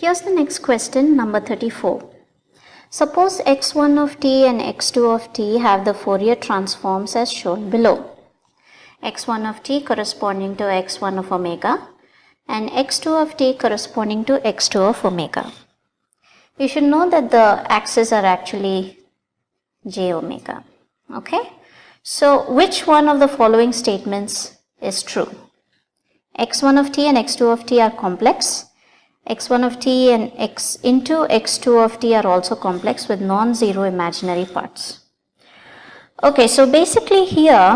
here's the next question, number 34. Suppose x1 of t and x2 of t have the Fourier transforms as shown below. x1 of t corresponding to x1 of omega and x2 of t corresponding to x2 of omega. You should know that the axes are actually j omega. Okay? So, which one of the following statements is true? x1 of t and x2 of t are complex. x1 of t and x into x2 of t are also complex with non-zero imaginary parts. Okay, so basically here,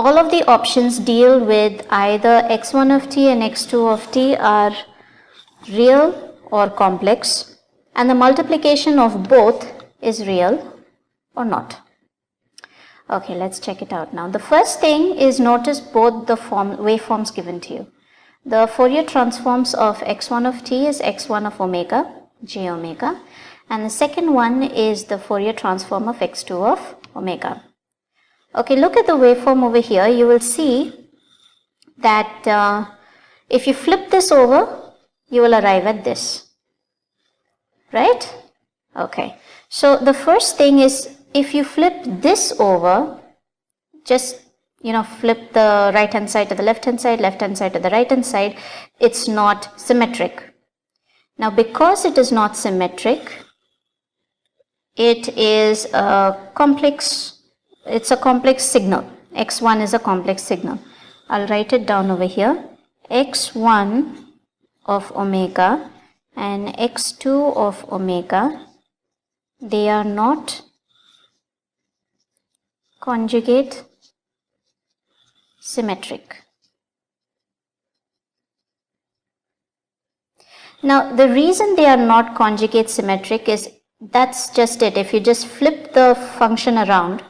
all of the options deal with either x1 of t and x2 of t are real or complex, and the multiplication of both is real or not. Okay, let's check it out now. The first thing is notice both the waveforms given to you. The Fourier transforms of x1 of t is x1 of omega, j omega, and the second one is the Fourier transform of x2 of omega. Okay, look at the waveform over here. You will see that if you flip this over, you will arrive at this, right? Okay, so the first thing is, if you flip this over, just flip the right hand side to the left hand side to the right hand side, it's not symmetric. Now because it is not symmetric, it is a complex signal. x1 is a complex signal. I'll write it down over here. x1 of omega and x2 of omega, they are not conjugate symmetric. Now the reason they are not conjugate symmetric is, that's just it. If you just flip the function around,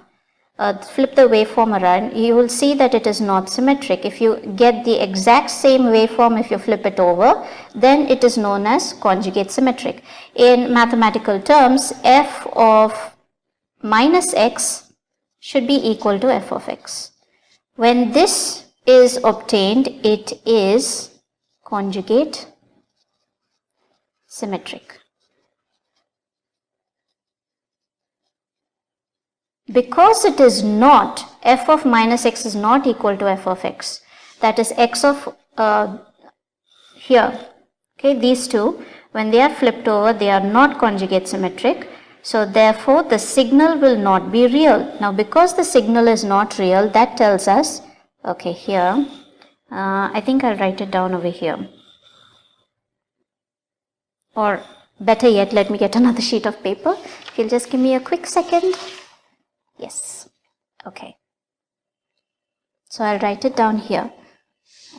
flip the waveform around, you will see that it is not symmetric. If you get the exact same waveform, if you flip it over, then it is known as conjugate symmetric. In mathematical terms, f of minus x should be equal to f of x. When this is obtained, it is conjugate symmetric. Because it is not, f of minus x is not equal to f of x, that is x of here, okay, these two, when they are flipped over, they are not conjugate symmetric. So therefore the signal will not be real. Now because the signal is not real, that tells us, okay, here, I think I'll write it down over here. Or better yet, let me get another sheet of paper. If you'll just give me a quick second. Yes, okay. So I'll write it down here,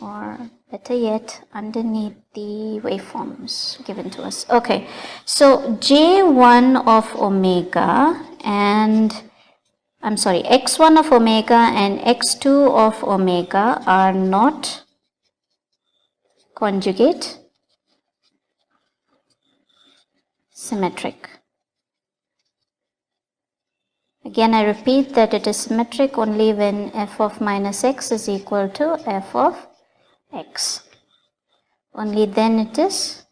or better yet, underneath the waveforms given to us. Okay, so J1 of omega and, x1 of omega and x2 of omega are not conjugate symmetric. Again, I repeat that it is symmetric only when f of minus x is equal to f of x. Only then it is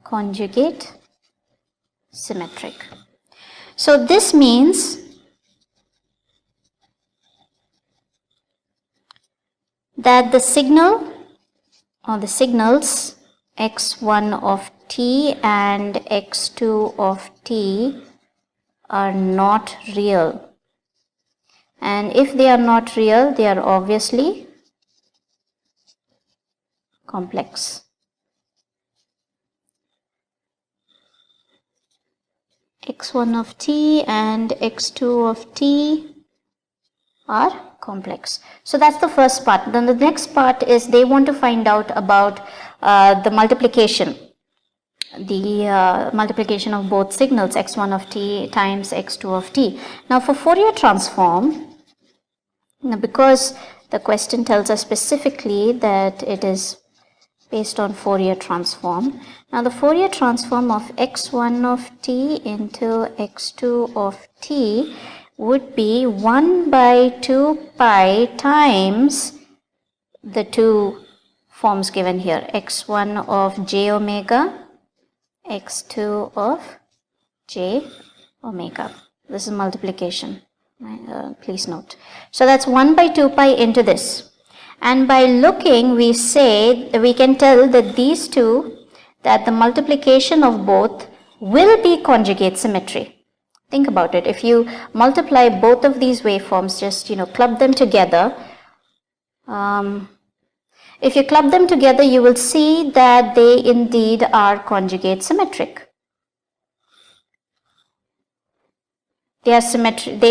conjugate symmetric. So this means that the signal or the signals x1 of t and x2 of t are not real, and if they are not real, they are obviously complex. x1 of t and x2 of t are complex. So that's the first part. Then the next part is they want to find out about the multiplication. The multiplication of both signals, x1 of t times x2 of t. Now for Fourier transform, because the question tells us specifically that it is based on Fourier transform. Now the Fourier transform of x1 of t into x2 of t would be 1 by 2 pi times the two forms given here, x1 of j omega, x2 of j omega. This is multiplication, please note. So that's 1 by 2 pi into this. And by looking, we can tell that these two, that the multiplication of both will be conjugate symmetry. Think about it. If you multiply both of these waveforms, just club them together. If you club them together, you will see that they indeed are conjugate symmetric. They are symmetric.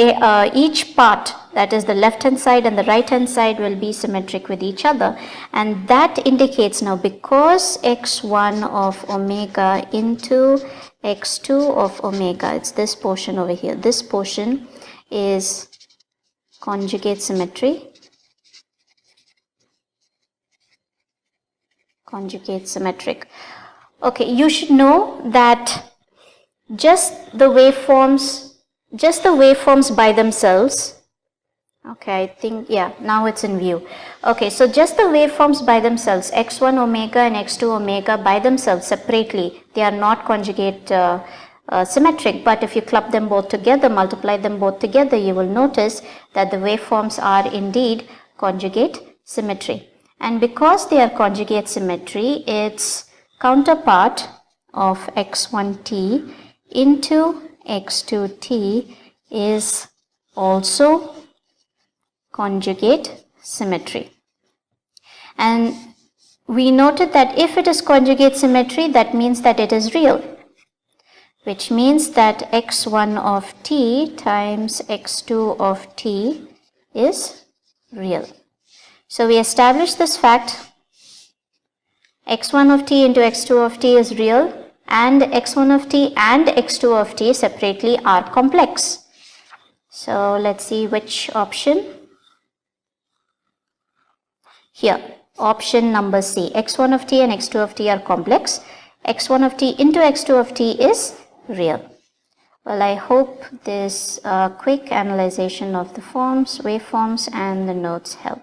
Each part, that is the left hand side and the right hand side, will be symmetric with each other, and that indicates now, because x1 of omega into x2 of omega, it's this portion over here, this portion is conjugate symmetry. Conjugate symmetric. Okay, you should know that just the waveforms by themselves, okay, I think, yeah, now it's in view. Okay, so just the waveforms by themselves, x1 omega and x2 omega by themselves separately, they are not conjugate symmetric, but if you club them both together, multiply them both together, you will notice that the waveforms are indeed conjugate symmetry. And because they are conjugate symmetry, its counterpart of x1t into x2t is also conjugate symmetry. And we noted that if it is conjugate symmetry, that means that it is real, which means that x1 of t times x2 of t is real. So we established this fact, x1 of t into x2 of t is real, and x1 of t and x2 of t separately are complex. So let's see which option. Here, option number C, x1 of t and x2 of t are complex, x1 of t into x2 of t is real. Well, I hope this quick analyzation of the forms, waveforms and the notes help.